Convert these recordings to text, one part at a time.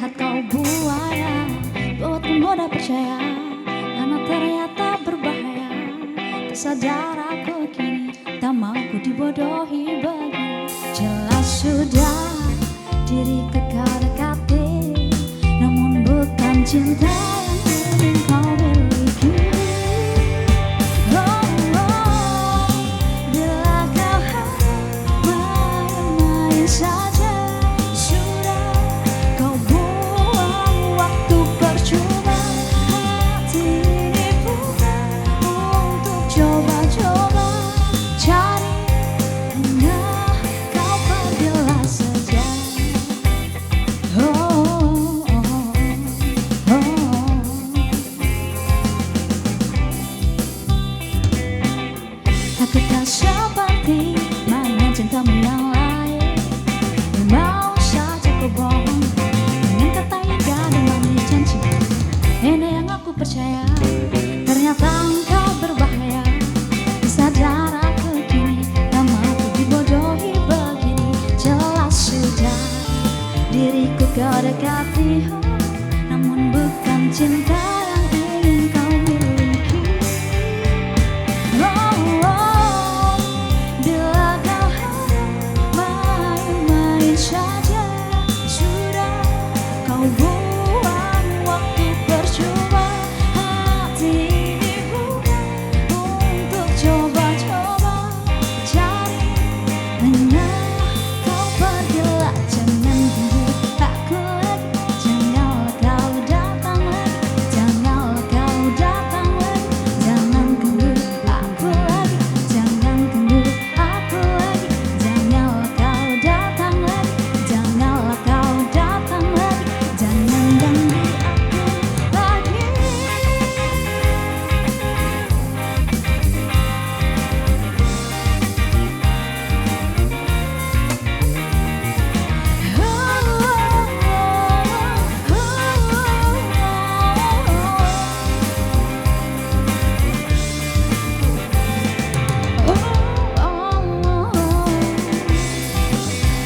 lihat kau buaya, buatku mudah percaya, karena ternyata berbahaya. Tak sadar aku kini, tak mampu dibodohi begini. Jelas sudah diriku kau dekati, namun bukan cinta yang ingin kau miliki. Oh, oh, bila kau hanya main-main saja, sudah kau buang waktu percuma. Hati ini bukan untuk coba-coba cari, hanya kau pergilah saja. Oh, oh, oh, oh. Aku tak seperti mana cintamu yang lain, mau saja kau bohong dengan kata yang gak ada manis janji. Ini yang aku percaya, ternyata engkau berbahaya. Sadar aku kini, tak mampu dibodohi begini. Jelas sudah diriku kau dekati, namun bukan cinta yang ingin kau miliki. Oh, oh, bila kau hanya main-main saja, sudah kau buang waktu percuma. Hati ini bukan untuk coba-coba cari, hanya kau pergilah, jangan tunggu aku lagi. Janganlah kau datang lagi, janganlah kau datang lagi. Jangan tunggu aku lagi, jangan tunggu aku lagi. Janganlah kau datang lagi, janganlah kau datang lagi. Jangan ganggu aku lagi.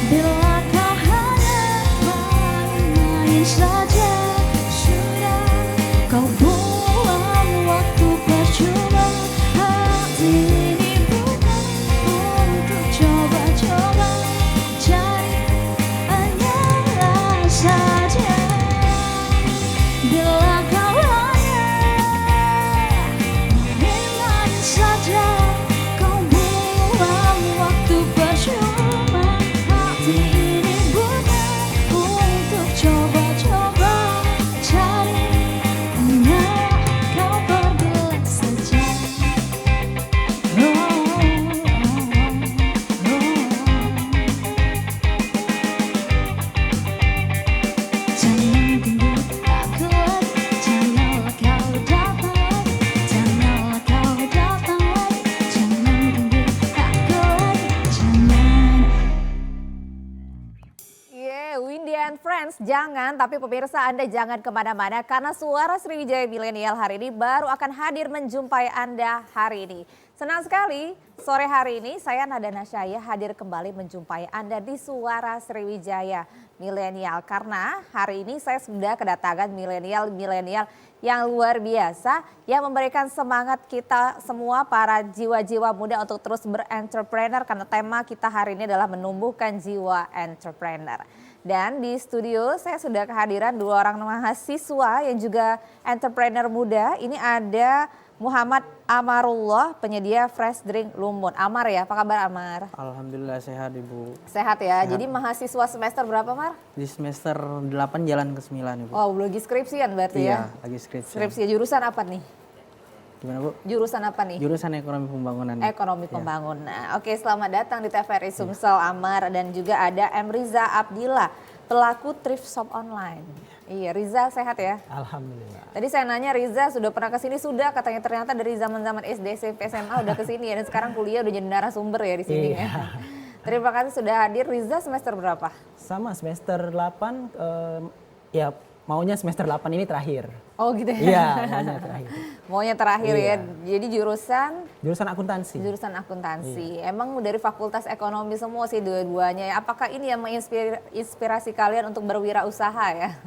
Bila kau hanya main-main saja, sudah kau buang waktu percuma. Hati ini bukan untuk coba-coba cari, hanyalah saja. Bila kau hanya main-main saja, kau buang waktu percuma. Hati ini bukan untuk coba-coba cari, hanya kau pergilah saja. Oh, oh, oh, jangan tunggu aku lagi, janganlah kau datang lagi. Janganlah kau datang lagi, jangan tunggu aku lagi, jangan. Windy and Friends, jangan, tapi pemirsa Anda jangan kemana-mana karena Suara Sriwijaya Milenial hari ini baru akan hadir menjumpai Anda hari ini. Senang sekali, sore hari ini saya Nada Nasyaya hadir kembali menjumpai Anda di Suara Sriwijaya Milenial. Karena hari ini saya sudah kedatangan milenial-milenial yang luar biasa yang memberikan semangat kita semua para jiwa-jiwa muda untuk terus berentrepreneur karena tema kita hari ini adalah menumbuhkan jiwa entrepreneur. Dan di studio saya sudah kehadiran dua orang mahasiswa yang juga entrepreneur muda. Ini ada Muhammad Amarullah, penyedia fresh drink Lumbon. Amar ya, apa kabar Amar? Alhamdulillah sehat Ibu. Sehat ya, Sehat. jadi mahasiswa semester berapa Mar? Di semester 8 jalan ke 9 Ibu. Oh lagi skripsian berarti Iya, ya? lagi skripsi. Skripsi jurusan apa nih? Gimana Bu? Jurusan apa nih? Jurusan ekonomi pembangunan. Ekonomi Iya. pembangunan. Oke, selamat datang di TVRI Sumsel Amar dan juga ada M. Riza Abdillah, pelaku thrift shop online. Iya, Riza sehat ya? Alhamdulillah. Tadi saya nanya Riza sudah pernah ke sini, sudah katanya, ternyata dari zaman-zaman SD, SMP, SMA udah ke sini ya, dan sekarang kuliah udah jadi narasumber ya di sini ya. Terima kasih sudah hadir. Riza semester berapa? Sama semester 8 ya maunya semester 8 ini terakhir. Oh gitu ya? Iya, maunya terakhir. Maunya terakhir ya. Iya. Jadi jurusan Jurusan akuntansi. Emang dari fakultas ekonomi semua sih dua-duanya ya. Apakah ini yang menginspirasi kalian untuk berwirausaha ya?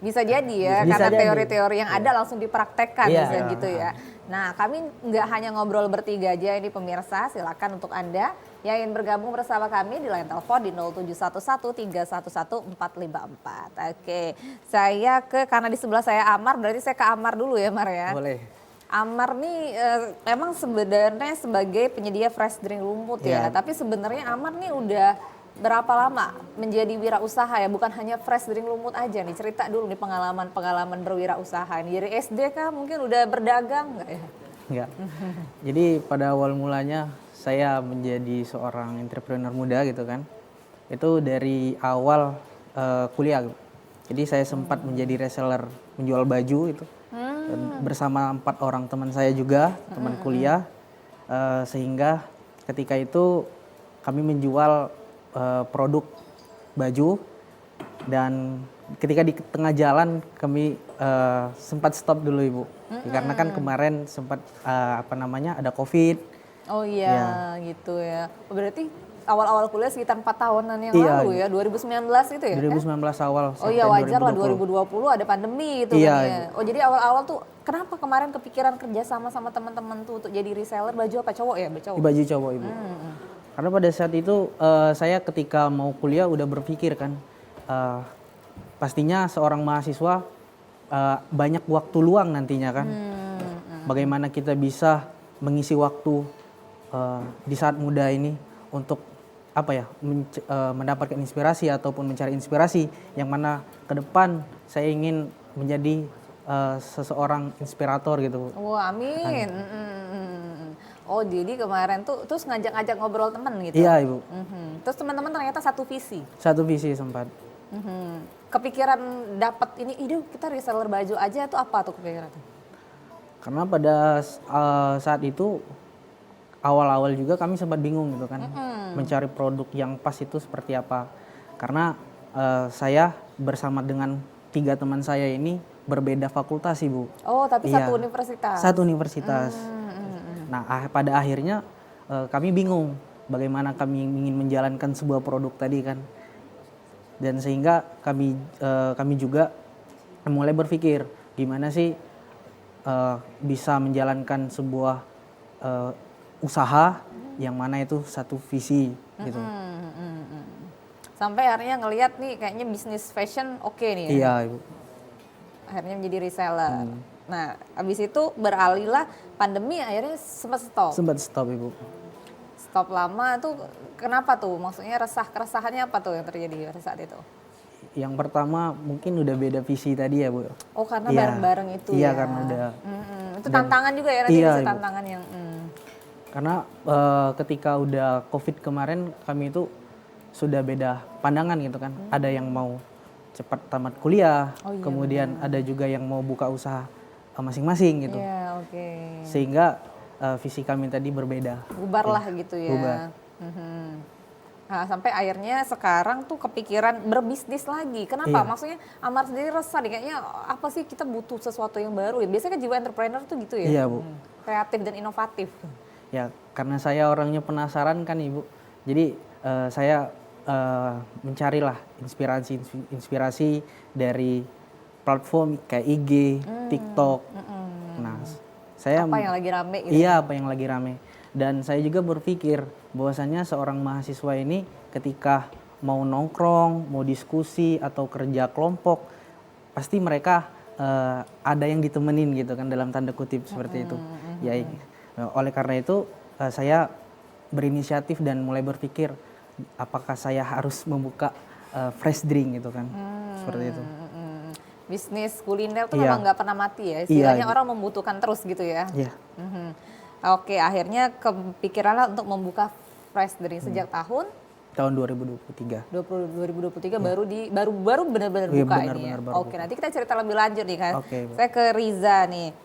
Bisa jadi ya, Bisa karena jadi. teori-teori yang ada langsung dipraktekkan Iya. bisa gitu ya. Nah, kami nggak hanya ngobrol bertiga aja ini pemirsa, silakan untuk Anda yang ingin bergabung bersama kami di line telepon di 0711311454. Oke, karena di sebelah saya Amar, berarti saya ke Amar dulu ya Mar ya. Boleh. Amar nih emang sebenarnya sebagai penyedia fresh drink Lumut ya, Iya. tapi sebenarnya Amar nih udah berapa lama menjadi wirausaha ya, bukan hanya fresh drink Lumut aja nih. Cerita dulu nih pengalaman berwirausaha nih. Dari SD kah mungkin udah berdagang nggak ya? Enggak. Jadi pada awal mulanya saya menjadi seorang entrepreneur muda gitu kan. Itu dari awal kuliah. Jadi saya sempat menjadi reseller menjual baju itu. Dan bersama 4 orang teman saya juga, teman kuliah. Sehingga ketika itu kami menjual produk baju, dan ketika di tengah jalan kami sempat stop dulu Ibu. Karena kan kemarin sempat ada COVID. Oh iya gitu ya. Berarti awal-awal kuliah sekitar 4 tahunan yang Iya, lalu ya, 2019 itu ya? 2019 awal. Oh iya sampai wajar lah 2020. 2020 ada pandemi itu Iya, kan ya. Oh jadi awal-awal tuh kenapa kemarin kepikiran kerja sama teman-teman tuh untuk jadi reseller baju apa, cowok ya? Cowok. Di baju cowok Ibu. Karena pada saat itu saya ketika mau kuliah udah berpikir kan, pastinya seorang mahasiswa banyak waktu luang nantinya kan. Bagaimana kita bisa mengisi waktu di saat muda ini untuk mendapatkan inspirasi ataupun mencari inspirasi yang mana ke depan saya ingin menjadi seseorang inspirator gitu. Wah amin. Oh jadi kemarin tuh terus ngajak-ngajak ngobrol teman gitu? Iya Ibu, Terus teman-teman ternyata satu visi? satu visi sempat. Kepikiran dapat ini, ide kita reseller baju aja tuh apa tuh kepikiran? Karena pada saat itu awal-awal juga kami sempat bingung gitu kan, mencari produk yang pas itu seperti apa. Karena saya bersama dengan 3 teman saya ini berbeda fakultas Ibu. Oh tapi Iya, satu universitas? Satu universitas. Nah pada akhirnya kami bingung bagaimana kami ingin menjalankan sebuah produk tadi kan. Dan sehingga kami juga mulai berpikir gimana sih bisa menjalankan sebuah usaha yang mana itu satu visi gitu. Sampai akhirnya ngelihat nih kayaknya bisnis fashion oke nih ya. Iya Ibu. Akhirnya menjadi reseller. Nah, abis itu beralihlah pandemi akhirnya sempat stop. Sempat stop Ibu. Stop lama tuh kenapa tuh? Maksudnya keresahannya apa tuh yang terjadi pada saat itu? Yang pertama mungkin udah beda visi tadi ya Bu. Oh karena Iya. bareng-bareng itu Iya, ya? karena udah. Itu tantangan juga ya nanti Iya, bisa Ibu. tantangan yang... Karena ketika udah COVID kemarin kami itu sudah beda pandangan gitu kan. Ada yang mau cepat tamat kuliah, kemudian ada juga yang mau buka usaha masing-masing gitu. Iya, oke. Sehingga visi kami tadi berbeda. Bubar lah gitu ya. bubar. Nah, sampai akhirnya sekarang tuh kepikiran berbisnis lagi. Kenapa? Iya. Maksudnya Amar sendiri resah nih, kayaknya apa sih kita butuh sesuatu yang baru ya. Biasanya kan jiwa entrepreneur tuh gitu ya. Iya Bu. Kreatif dan inovatif. Ya karena saya orangnya penasaran kan Ibu. Jadi saya mencarilah inspirasi dari platform kayak IG, TikTok. Nah, saya Apa yang lagi rame gitu. Iya, apa yang lagi rame. Dan saya juga berpikir bahwasannya seorang mahasiswa ini ketika mau nongkrong, mau diskusi atau kerja kelompok, pasti mereka ada yang ditemenin gitu kan dalam tanda kutip seperti itu. Ya, oleh karena itu saya berinisiatif dan mulai berpikir apakah saya harus membuka fresh drink gitu kan. Seperti itu. Bisnis kuliner tuh Iya. memang nggak pernah mati ya. Iya, Istilahnya Ibu. orang membutuhkan terus gitu ya. Iya. Oke, akhirnya kepikiranlah untuk membuka fresh drink sejak tahun Tahun 2023. 2023 baru benar-benar Iya, buka ini ya. benar-benar baru Oke, buka. nanti kita cerita lebih lanjut nih kan. Oke, Bu. Saya ke Riza nih.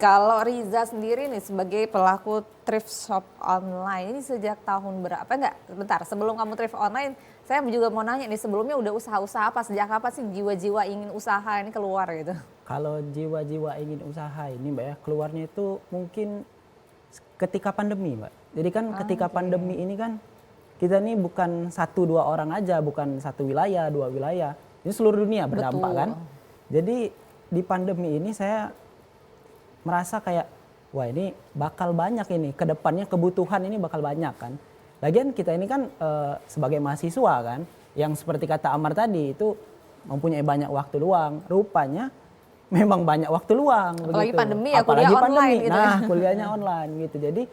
Kalau Riza sendiri nih sebagai pelaku thrift shop online ini sejak tahun berapa? Enggak, bentar. Sebelum kamu thrift online, saya juga mau nanya nih, sebelumnya udah usaha-usaha apa? Sejak apa sih jiwa-jiwa ingin usaha ini keluar gitu? Kalau jiwa-jiwa ingin usaha ini Mbak ya, keluarnya itu mungkin ketika pandemi Mbak. Jadi kan ketika pandemi ini kan kita ini bukan 1-2 orang aja, bukan 1 wilayah, 2 wilayah. Ini seluruh dunia berdampak kan. Jadi di pandemi ini saya merasa kayak wah ini bakal banyak ini, kedepannya kebutuhan ini bakal banyak kan. Lagian kita ini kan sebagai mahasiswa kan, yang seperti kata Amar tadi itu mempunyai banyak waktu luang. Rupanya memang banyak waktu luang. Apalagi begitu. pandemi ya, Apalagi kuliah pandemi. online gitu. Nah kuliahnya online gitu. Jadi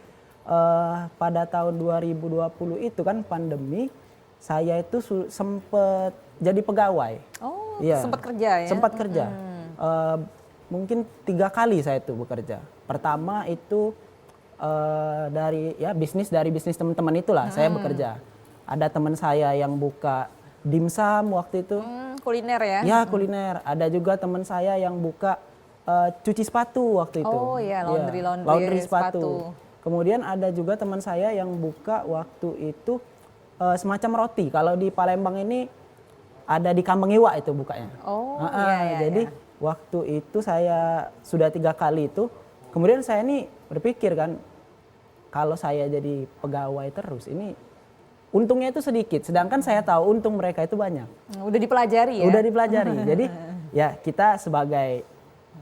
pada tahun 2020 itu kan pandemi, saya itu sempet jadi pegawai. Oh, Iya, sempat kerja ya? Sempat kerja. Mungkin 3 kali saya itu bekerja. Pertama itu dari bisnis teman-teman itulah saya bekerja. Ada teman saya yang buka dimsum waktu itu. Kuliner ya? Ya kuliner. Ada juga teman saya yang buka cuci sepatu waktu itu. Oh iya, Iya, laundry sepatu. Kemudian ada juga teman saya yang buka waktu itu semacam roti. Kalau di Palembang ini ada di Kambang Iwa itu bukanya. Oh iya. Jadi waktu itu saya sudah 3 kali itu. Kemudian saya ini berpikir kan, kalau saya jadi pegawai terus ini untungnya itu sedikit. Sedangkan saya tahu untung mereka itu banyak. Udah dipelajari ya? Udah dipelajari. Jadi ya kita sebagai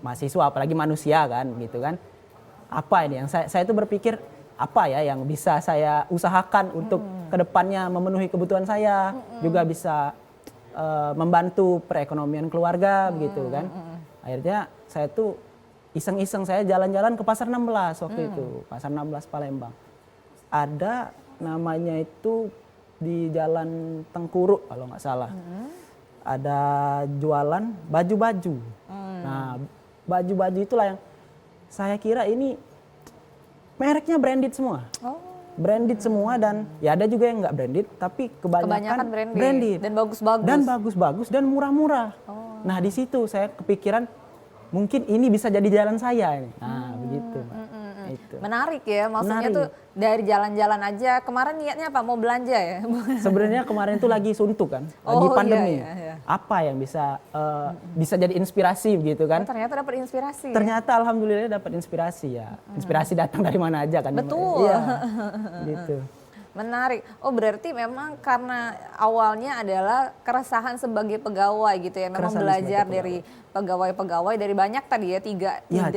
mahasiswa apalagi manusia kan gitu kan. Apa ini yang saya itu berpikir apa ya yang bisa saya usahakan untuk kedepannya memenuhi kebutuhan saya. Juga bisa membantu perekonomian keluarga begitu kan. Akhirnya saya tuh iseng-iseng saya jalan-jalan ke Pasar 16 waktu itu. Pasar 16 Palembang. Ada namanya itu di Jalan Tengkuruk kalau nggak salah. Ada jualan baju-baju. Nah baju-baju itulah yang saya kira ini mereknya branded semua. Branded semua dan ya ada juga yang nggak branded tapi kebanyakan branded. Dan bagus-bagus. Dan bagus-bagus dan murah-murah. Nah di situ saya kepikiran mungkin ini bisa jadi jalan saya ini. Nah begitu. Itu. Menarik ya, maksudnya tuh dari jalan-jalan aja. Kemarin niatnya apa? Mau belanja ya? Sebenarnya kemarin itu lagi suntuk kan, lagi pandemi. Iya. Apa yang bisa jadi inspirasi begitu kan? Ternyata dapat inspirasi. Ternyata alhamdulillah dapat inspirasi ya. Inspirasi datang dari mana aja kan? Betul. Iya. Gitu. Menarik. Oh berarti memang karena awalnya adalah keresahan sebagai pegawai gitu ya. Memang Keresahan belajar sebagai dari pegawai-pegawai dari banyak tadi ya,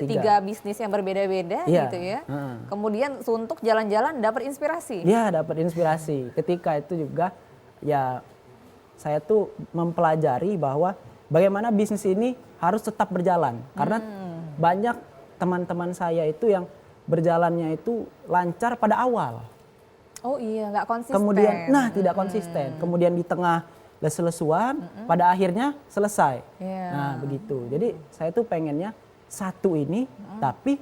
tiga bisnis yang berbeda-beda gitu ya. Kemudian suntuk jalan-jalan dapat inspirasi. Iya dapat inspirasi. Ketika itu juga ya saya tuh mempelajari bahwa bagaimana bisnis ini harus tetap berjalan. Karena banyak teman-teman saya itu yang berjalannya itu lancar pada awal. Oh iya, nggak konsisten. Kemudian, tidak konsisten. Kemudian di tengah lesu-lesuan, pada akhirnya selesai. Nah begitu. Jadi saya tuh pengennya satu ini, tapi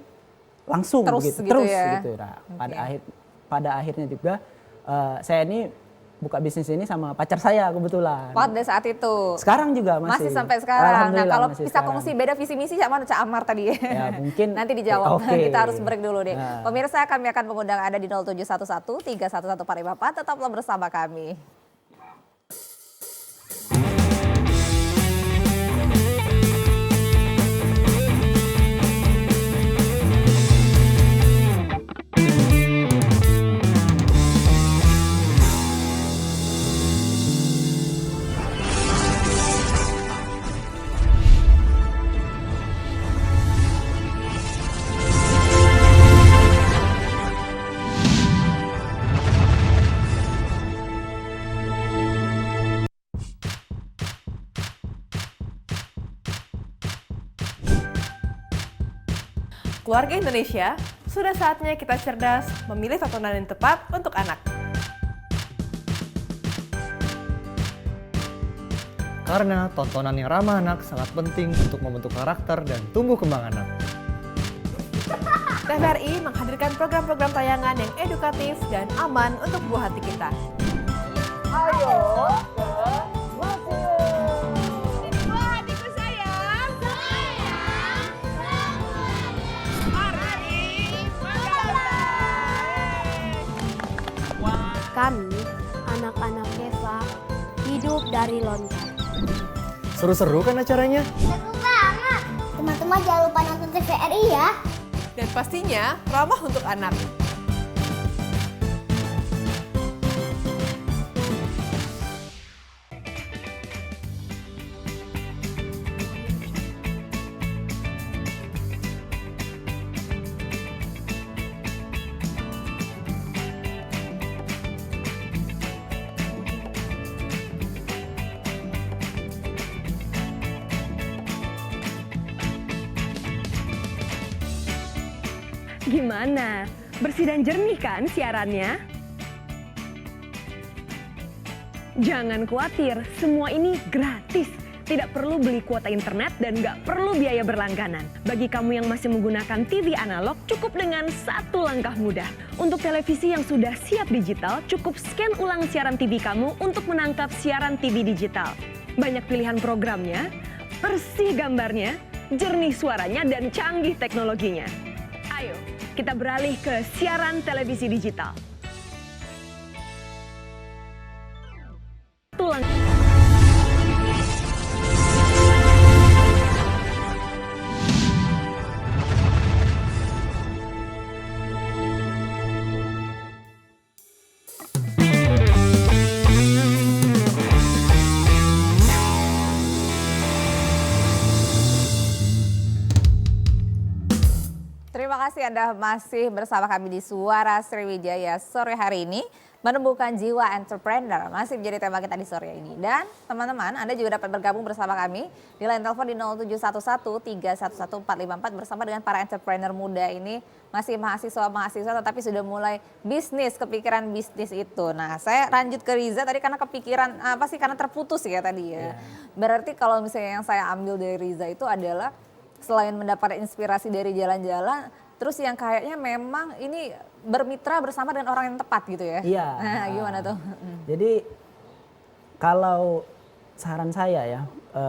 langsung terus begitu, terus ya? gitu. Nah, pada akhirnya juga saya ini buka bisnis ini sama pacar saya kebetulan. Pada saat itu. Sekarang juga masih. Masih sampai sekarang. Nah kalau masih bisa sekarang. kongsi beda visi misi sama Cak Amar tadi ya. Ya mungkin. Nanti dijawab. Oke. Kita harus break dulu deh. Nah. Pemirsa kami akan mengundang Anda di 0711 311 454. Tetaplah bersama kami. Keluarga Indonesia, sudah saatnya kita cerdas memilih tontonan yang tepat untuk anak. Karena tontonan yang ramah anak sangat penting untuk membentuk karakter dan tumbuh kembang anak. TVRI menghadirkan program-program tayangan yang edukatif dan aman untuk buah hati kita. anak-anak Deva hidup dari lontar. Seru-seru kan acaranya? Seru banget. Teman-teman jangan lupa nonton TVRI ya. Dan pastinya ramah untuk anak. Gimana? Bersih dan jernih kan siarannya? Jangan khawatir, semua ini gratis. Tidak perlu beli kuota internet dan nggak perlu biaya berlangganan. Bagi kamu yang masih menggunakan TV analog, cukup dengan satu langkah mudah. Untuk televisi yang sudah siap digital, cukup scan ulang siaran TV kamu untuk menangkap siaran TV digital. Banyak pilihan programnya, bersih gambarnya, jernih suaranya, dan canggih teknologinya. Ayo, kita beralih ke siaran televisi digital. Tulang. Terima kasih Anda masih bersama kami di Suara Sriwijaya sore hari ini. Menumbuhkan jiwa entrepreneur masih menjadi tema kita di sore ini. Dan teman-teman, Anda juga dapat bergabung bersama kami di line telepon di 0711-311-454 bersama dengan para entrepreneur muda ini. Masih mahasiswa-mahasiswa tetapi sudah mulai bisnis, kepikiran bisnis itu. Nah, saya lanjut ke Riza tadi karena kepikiran, karena terputus ya tadi ya. Berarti kalau misalnya yang saya ambil dari Riza itu adalah selain mendapat inspirasi dari jalan-jalan, terus yang kayaknya memang ini bermitra bersama dengan orang yang tepat gitu ya. Iya. Nah, gimana tuh? Jadi kalau saran saya ya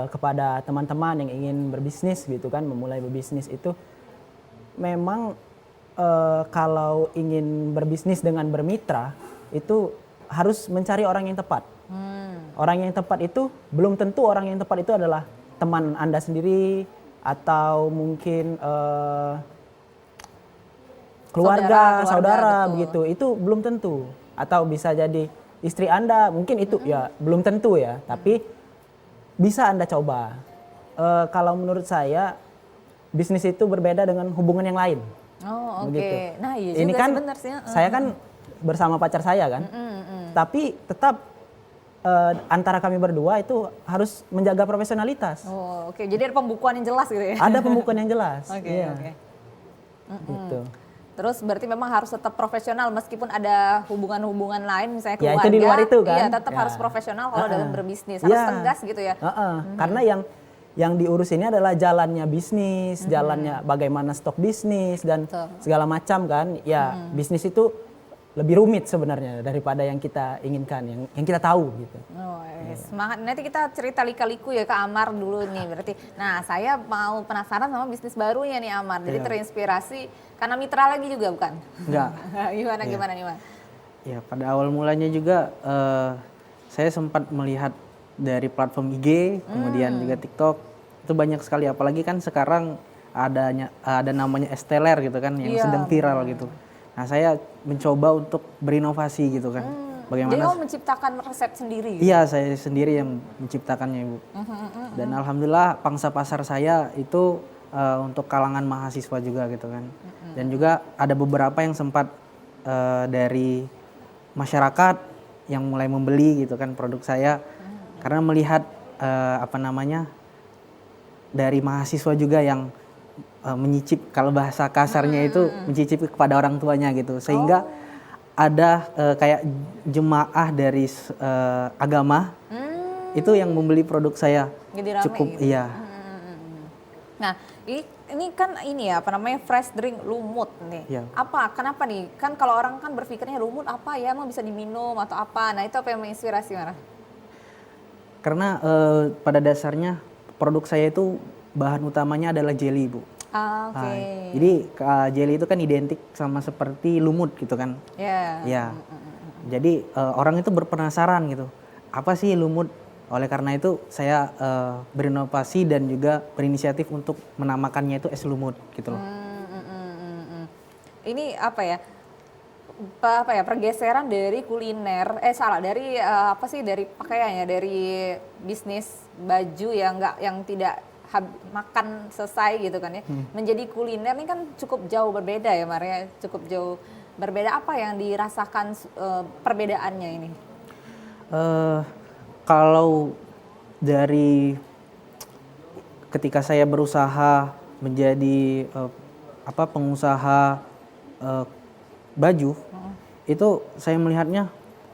kepada teman-teman yang ingin berbisnis gitu kan, memulai berbisnis itu memang kalau ingin berbisnis dengan bermitra itu harus mencari orang yang tepat. Orang yang tepat itu belum tentu orang yang tepat itu adalah teman Anda sendiri atau mungkin keluarga, saudara begitu. Itu belum tentu. Atau bisa jadi istri Anda, mungkin itu ya belum tentu ya. Tapi bisa Anda coba. Kalau menurut saya bisnis itu berbeda dengan hubungan yang lain. Oh, oke. Begitu. Nah, iya Ini juga kan sih benar sih. saya kan bersama pacar saya kan. Tapi tetap antara kami berdua itu harus menjaga profesionalitas. Oh, oke. Jadi ada pembukuan yang jelas gitu ya. Ada pembukuan yang jelas. Oke, iya. oke. Gitu. Terus berarti memang harus tetap profesional meskipun ada hubungan-hubungan lain misalnya keluarga. Ya itu di luar itu kan. Iya, tetap Ya. harus profesional kalau dalam berbisnis. Harus tegas gitu ya. Karena yang diurus ini adalah jalannya bisnis, jalannya bagaimana stok bisnis dan segala macam kan. Ya, bisnis itu lebih rumit sebenarnya daripada yang kita inginkan, yang kita tahu gitu. Oh, semangat. Nanti kita cerita lika-liku ya ke Amar dulu nih berarti. Nah, saya mau penasaran sama bisnis barunya nih Amar. Jadi terinspirasi karena mitra lagi juga bukan? Enggak. Gimana? Ya, pada awal mulanya juga saya sempat melihat dari platform IG, kemudian juga TikTok. Itu banyak sekali, apalagi kan sekarang ada namanya Esteller gitu kan yang sedang viral gitu. Nah, saya mencoba untuk berinovasi gitu kan. Bagaimana? Jadi kamu menciptakan resep sendiri? Gitu? Iya, saya sendiri yang menciptakannya, Ibu. Dan alhamdulillah pangsa pasar saya itu untuk kalangan mahasiswa juga gitu kan. Dan juga ada beberapa yang sempat dari masyarakat yang mulai membeli gitu kan produk saya karena melihat dari mahasiswa juga yang menyicip, kalau bahasa kasarnya itu mencicipi kepada orang tuanya gitu, sehingga ada kayak jemaah dari agama itu yang membeli produk saya. Jadi rame cukup gitu. Iya. Nah, ini kan fresh drink lumut nih. Iya. Kenapa nih? Kan kalau orang kan berpikirnya lumut apa ya, emang bisa diminum atau apa? Nah, itu apa yang menginspirasi Mara? Karena pada dasarnya produk saya itu bahan utamanya adalah jelly, Bu. Oke. Jadi jelly itu kan identik sama seperti lumut gitu kan. Iya. Ya. Jadi orang itu berpenasaran gitu, apa sih lumut? Oleh karena itu saya berinovasi dan juga berinisiatif untuk menamakannya itu es lumut gitu loh. Ini apa ya? Pergeseran dari kuliner, dari dari pakaiannya, dari bisnis baju yang tidak makan selesai gitu kan ya, menjadi kuliner ini kan cukup jauh berbeda ya Maria, cukup jauh berbeda. Apa yang dirasakan perbedaannya ini? Kalau dari ketika saya berusaha menjadi pengusaha baju, itu saya melihatnya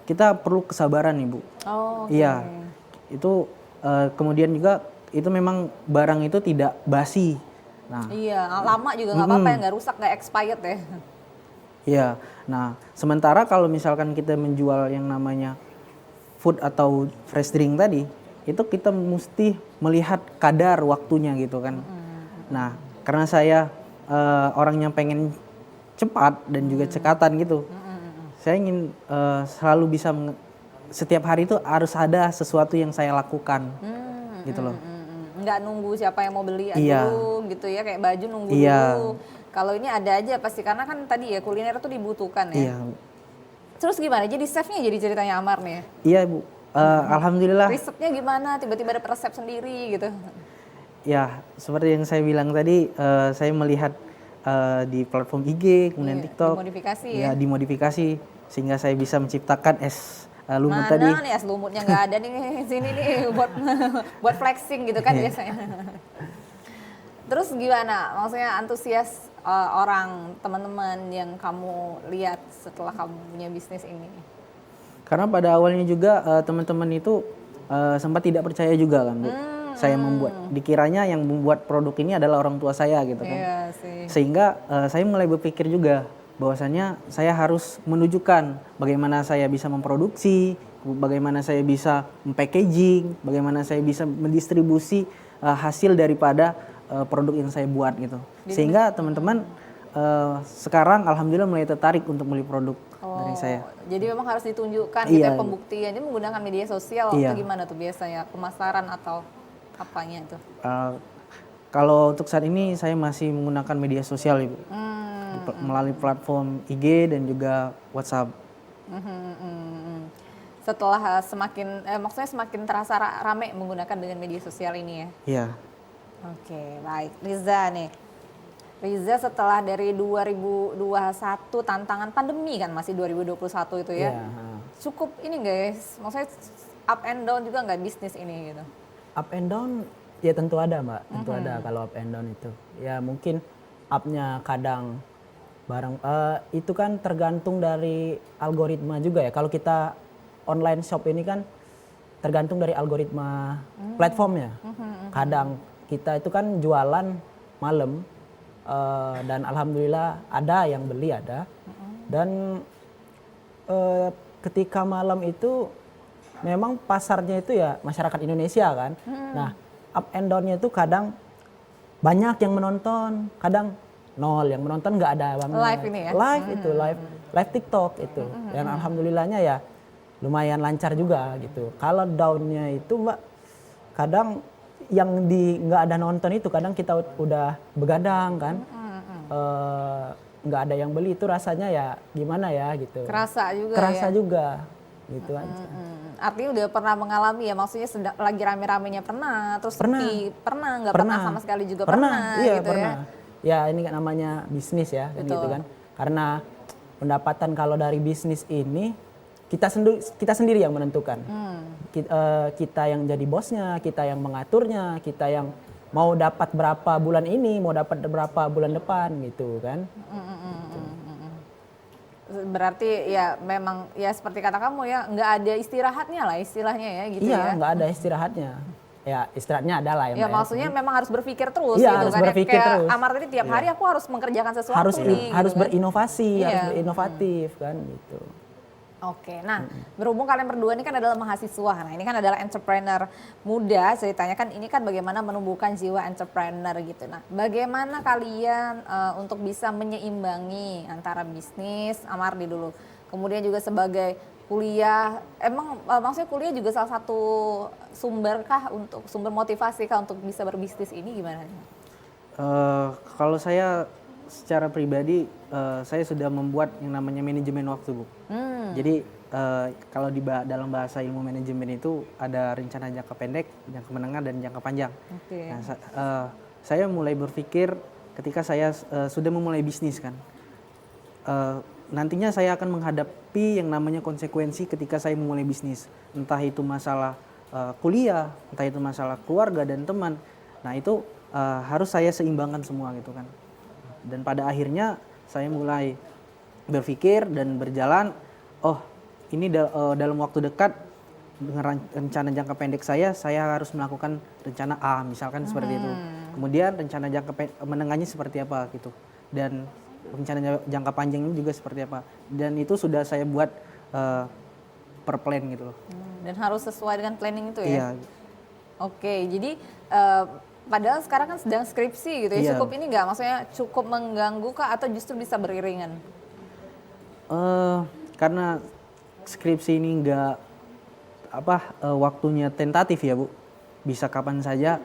kita perlu kesabaran nih Bu. Oh, iya, itu kemudian juga itu memang barang itu tidak basi. Nah, iya, lama juga nggak apa-apa ya, nggak rusak, nggak expired ya. Iya, nah sementara kalau misalkan kita menjual yang namanya food atau fresh drink tadi, itu kita mesti melihat kadar waktunya gitu kan. Nah, karena saya orang yang pengen cepat dan juga cekatan gitu, saya ingin selalu bisa setiap hari itu harus ada sesuatu yang saya lakukan gitu loh. Nggak nunggu siapa yang mau beli Iya. dulu gitu ya, kayak baju nunggu Iya. dulu. Kalau ini ada aja pasti, karena kan tadi ya kuliner itu dibutuhkan ya. Iya, Terus gimana? Jadi chefnya jadi ceritanya Amar nih ya? iya Bu. Alhamdulillah. Risetnya gimana? Tiba-tiba ada resep sendiri gitu. Ya, seperti yang saya bilang tadi, saya melihat di platform IG, kemudian Iya, TikTok. dimodifikasi ya. Dimodifikasi sehingga saya bisa menciptakan es lumut Mana tadi. nih es lumutnya nggak ada nih sini nih buat flexing gitu kan biasanya. Terus gimana? Maksudnya antusias orang teman-teman yang kamu lihat setelah kamu punya bisnis ini? Karena pada awalnya juga teman-teman itu sempat tidak percaya juga kan Bu. Saya membuat, dikiranya yang membuat produk ini adalah orang tua saya gitu kan. Iya sih. Sehingga saya mulai berpikir juga bahwasannya saya harus menunjukkan bagaimana saya bisa memproduksi, bagaimana saya bisa packaging, bagaimana saya bisa mendistribusi hasil daripada produk yang saya buat gitu. Sehingga teman-teman sekarang alhamdulillah mulai tertarik untuk beli produk dari saya. Jadi memang harus ditunjukkan gitu ya Iya. pembuktian. Ini menggunakan media sosial Iya. atau gimana tuh biasanya? Pemasaran atau apanya tuh? Kalau untuk saat ini saya masih menggunakan media sosial Ibu. Melalui platform IG dan juga WhatsApp. Setelah maksudnya semakin terasa rame menggunakan dengan media sosial ini ya? Iya. Oke, baik. Riza nih. Riza setelah dari 2021 tantangan pandemi kan masih 2021 itu ya. Iya. Cukup ini guys, maksudnya up and down juga nggak bisnis ini gitu? Up and down ya tentu ada Mbak, tentu ada kalau up and down itu. Ya mungkin up-nya kadang itu kan tergantung dari algoritma juga ya. Kalau kita online shop ini kan tergantung dari algoritma platformnya. Kadang kita itu kan jualan malam dan alhamdulillah ada yang beli ada. Dan ketika malam itu memang pasarnya itu ya masyarakat Indonesia kan. Nah, up and down-nya itu kadang banyak yang menonton, kadang nol yang menonton, nggak ada banget. Live ini ya? Live itu, live TikTok itu. Dan alhamdulillahnya ya lumayan lancar juga gitu. Kalau down-nya itu Mbak, kadang yang nggak ada nonton itu kadang kita udah begadang kan. Nggak ada yang beli itu rasanya ya gimana ya gitu. Kerasa juga Kerasa ya? juga gitu aja. Artinya udah pernah mengalami ya, maksudnya lagi rame-ramenya pernah, terus Pernah. sepi pernah, nggak pernah sama sekali juga iya gitu pernah. ya? Ya ini kan namanya bisnis ya kan Betul. gitu kan. Karena pendapatan kalau dari bisnis ini kita sendiri yang menentukan. Kita yang jadi bosnya, kita yang mengaturnya, kita yang mau dapat berapa bulan ini, mau dapat berapa bulan depan gitu kan. Berarti ya memang ya seperti kata kamu ya, nggak ada istirahatnya lah istilahnya ya gitu Iya, ya? nggak ada istirahatnya. Ya istirahatnya ada lah ya. Ya Mbak, maksudnya memang harus berpikir terus Iya, gitu harus kan. berpikir Kayak terus. Amar tadi tiap hari aku harus mengerjakan sesuatu harus nih. harus gitu kan. berinovasi, Iya. harus berinovatif kan gitu. Oke, nah berhubung kalian berdua ini kan adalah mahasiswa, nah ini kan adalah entrepreneur muda, ceritanya kan ini kan bagaimana menumbuhkan jiwa entrepreneur gitu. Nah bagaimana kalian untuk bisa menyeimbangi antara bisnis, Amardi dulu, kemudian juga sebagai kuliah, emang maksudnya kuliah juga salah satu sumber kah untuk sumber motivasi kah untuk bisa berbisnis ini gimana? Kalau saya secara pribadi, saya sudah membuat yang namanya manajemen waktu, Bu. Jadi kalau dalam bahasa ilmu manajemen itu ada rencana jangka pendek, jangka menengah, dan jangka panjang. Oke. Nah, saya mulai berpikir ketika saya sudah memulai bisnis kan. Nantinya saya akan menghadapi yang namanya konsekuensi ketika saya memulai bisnis. Entah itu masalah kuliah, entah itu masalah keluarga dan teman. Nah itu harus saya seimbangkan semua gitu kan. Dan pada akhirnya saya mulai berpikir dan berjalan, oh ini dalam waktu dekat dengan rencana jangka pendek saya harus melakukan rencana A misalkan seperti itu. Kemudian rencana jangka menengahnya seperti apa gitu. Dan rencana jangka panjangnya juga seperti apa. Dan itu sudah saya buat per plan gitu loh. Dan harus sesuai dengan planning itu ya? Iya. Oke, jadi padahal sekarang kan sedang skripsi gitu ya, Iya. cukup ini nggak? Maksudnya cukup mengganggu kah atau justru bisa beriringan? Karena skripsi ini nggak waktunya tentatif ya Bu, bisa kapan saja.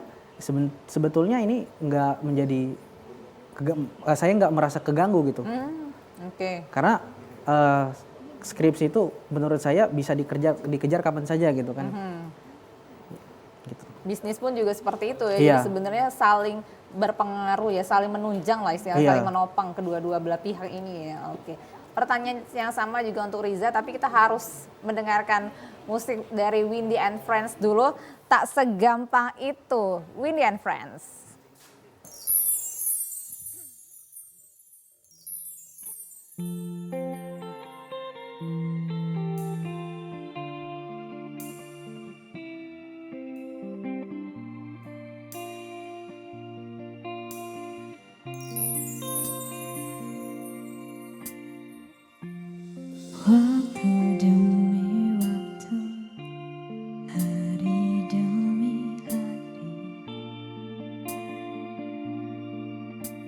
Sebetulnya ini nggak menjadi saya nggak merasa keganggu gitu. Oke. Karena skripsi itu menurut saya bisa dikejar kapan saja gitu kan. Gitu. Bisnis pun juga seperti itu ya, Iya. jadi sebenarnya saling berpengaruh ya, saling menunjang lah istilahnya, Iya. saling menopang kedua-dua belah pihak ini ya. Oke. Pertanyaan yang sama juga untuk Riza, tapi kita harus mendengarkan musik dari Windy and Friends dulu. Tak segampang itu, Windy and Friends. Waktu demi waktu, hari demi hari,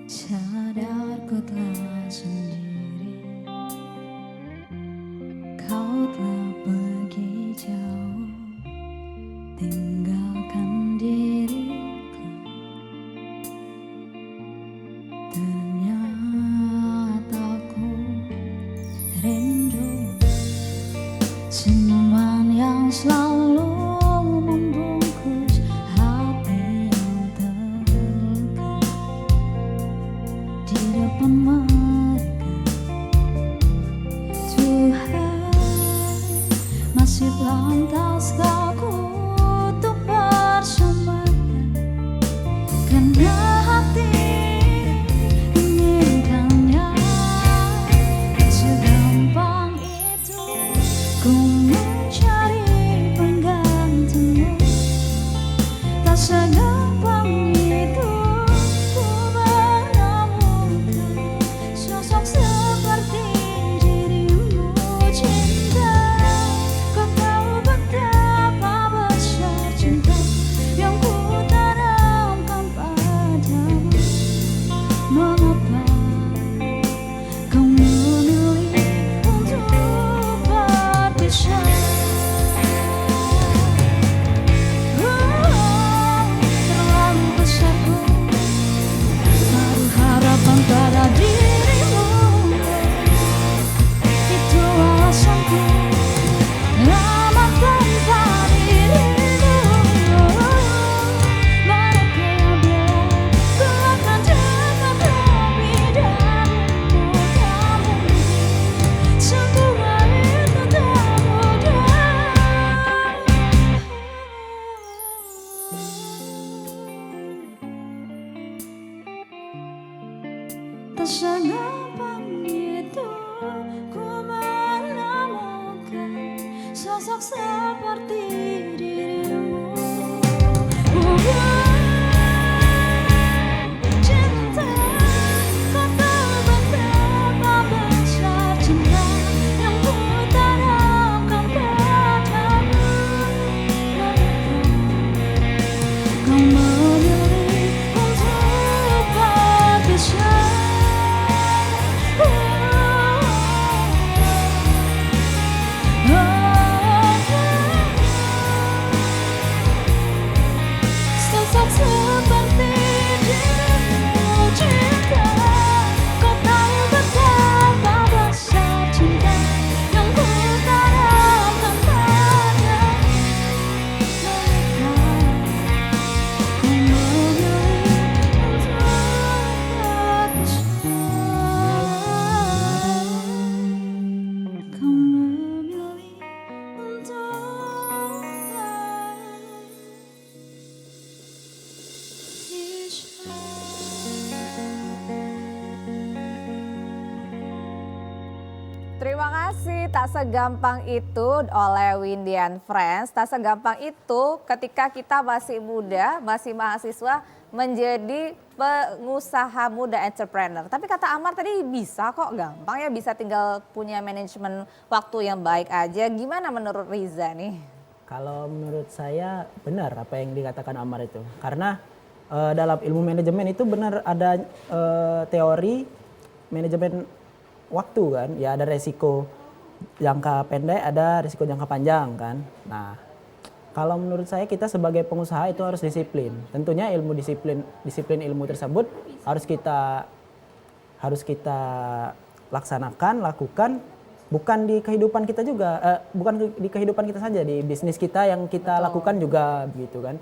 sadar ku telah sendiri. Kau telah pergi jauh, tinggalkan diriku. Ternyata ku rindu senyuman yang selalu membungkus hati yang terluka di depan mereka. Tuhan, masih pantaskah ku untuk Terima kasih. Tak segampang itu oleh Windy and Friends. Tak segampang itu ketika kita masih muda, masih mahasiswa menjadi pengusaha muda entrepreneur. Tapi kata Amar tadi bisa kok, gampang ya, bisa tinggal punya manajemen waktu yang baik aja. Gimana menurut Riza nih? Kalau menurut saya benar apa yang dikatakan Amar itu. Karena dalam ilmu manajemen itu benar ada teori manajemen waktu kan. Ya ada resiko jangka pendek, ada resiko jangka panjang kan. Nah, kalau menurut saya kita sebagai pengusaha itu harus disiplin. Tentunya disiplin ilmu tersebut harus kita lakukan bukan di kehidupan kita juga, bukan di kehidupan kita saja, di bisnis kita yang kita lakukan juga begitu kan.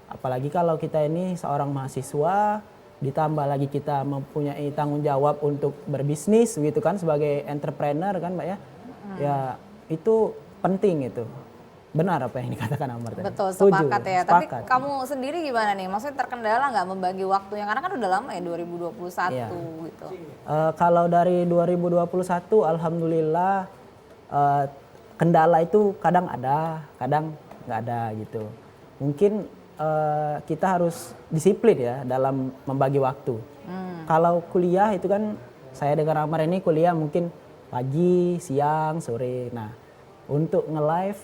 Apalagi kalau kita ini seorang mahasiswa, ditambah lagi kita mempunyai tanggung jawab untuk berbisnis gitu kan sebagai entrepreneur kan Mbak ya. Ya itu penting itu. Benar apa yang dikatakan Amar tadi. Betul, Setuju, sepakat ya. sepakat. Tapi kamu sendiri gimana nih? Maksudnya terkendala nggak membagi waktunya? Karena kan udah lama ya 2021 Iya. gitu. Kalau dari 2021 alhamdulillah kendala itu kadang ada, kadang nggak ada gitu. Mungkin kita harus disiplin ya dalam membagi waktu. Kalau kuliah itu kan saya dengan Amar ini kuliah mungkin pagi, siang, sore. Nah, untuk nge-live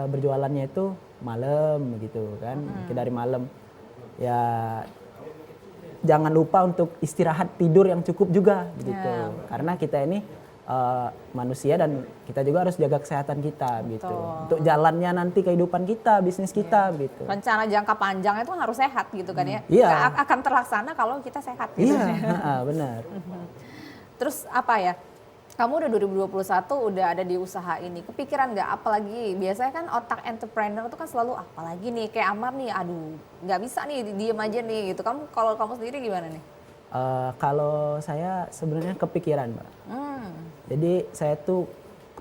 berjualannya itu malam gitu kan. Mungkin dari malam. Ya jangan lupa untuk istirahat tidur yang cukup juga gitu. Karena kita ini manusia dan kita juga harus jaga kesehatan kita gitu. Untuk jalannya nanti kehidupan kita, bisnis kita gitu. Rencana jangka panjang itu harus sehat gitu kan ya. Iya. Nggak akan terlaksana kalau kita sehat gitu. Iya, benar. Terus apa ya? Kamu udah 2021 udah ada di usaha ini. Kepikiran nggak apalagi? Biasanya kan otak entrepreneur itu kan selalu apalagi nih kayak Amar nih, aduh nggak bisa nih diem aja nih gitu. Kalau kamu sendiri gimana nih? Kalau saya sebenarnya kepikiran Mbak. Jadi saya tuh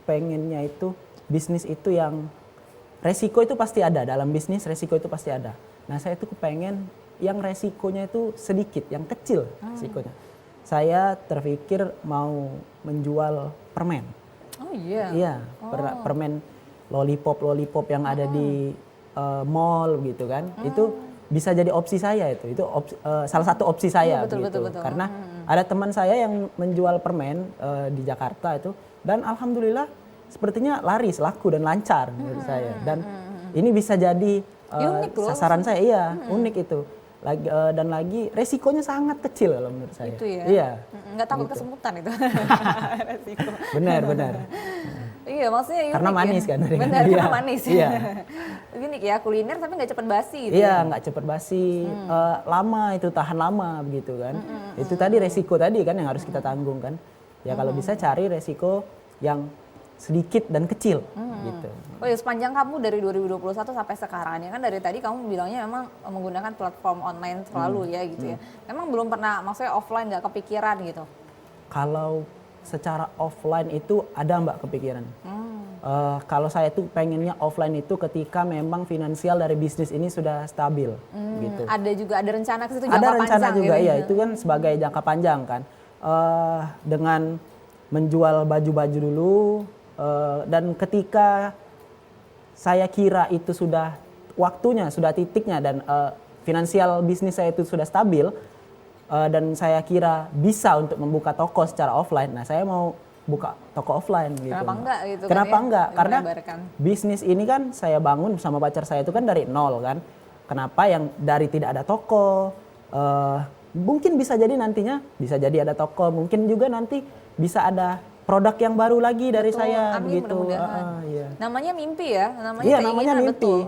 pengennya itu bisnis itu yang resiko itu pasti ada. Dalam bisnis resiko itu pasti ada. Nah saya tuh kepengen yang resikonya itu sedikit, yang kecil resikonya. Saya terpikir mau menjual permen. Oh iya? Iya, permen lollipop yang ada di mall gitu kan. Itu bisa jadi opsi saya itu. Itu salah satu opsi saya betul. Karena ada teman saya yang menjual permen di Jakarta itu dan alhamdulillah sepertinya laris, laku dan lancar menurut saya. Dan ini bisa jadi sasaran saya. Iya, unik itu. Dan lagi resikonya sangat kecil kalau menurut saya. Itu ya? Iya. Nggak takut kesemutan itu? Resiko. Benar. Iya maksudnya unik. Karena manis kan. Benar, Iya. karena manis. Iya. Unik ya, kuliner tapi nggak cepet basi gitu. Iya, nggak cepet basi. Lama itu, tahan lama begitu kan. Itu tadi resiko tadi kan yang harus kita tanggung kan. Ya kalau bisa cari resiko yang sedikit dan kecil gitu. Oh ya, sepanjang kamu dari 2021 sampai sekarang ya kan, dari tadi kamu bilangnya memang menggunakan platform online selalu ya gitu ya. Memang belum pernah maksudnya offline nggak kepikiran gitu? Kalau secara offline itu ada Mbak kepikiran. Kalau saya tuh pengennya offline itu ketika memang finansial dari bisnis ini sudah stabil gitu. Ada rencana ke situ Ada jangka rencana panjang juga gitu? ya, itu kan sebagai jangka panjang kan. Dengan menjual baju-baju dulu dan ketika saya kira itu sudah waktunya, sudah titiknya dan finansial bisnis saya itu sudah stabil dan saya kira bisa untuk membuka toko secara offline. Nah, saya mau buka toko offline gitu. Kenapa enggak gitu kan Kenapa ya? enggak? Karena Melebarkan. bisnis ini kan saya bangun sama pacar saya itu kan dari nol kan. Kenapa yang dari tidak ada toko, mungkin bisa jadi nantinya bisa jadi ada toko, mungkin juga nanti bisa ada produk yang baru lagi dari Betul, saya amin, begitu. mudah-mudahan. Iya. Namanya mimpi ya, namanya Iya, keinginan, namanya mimpi. betul.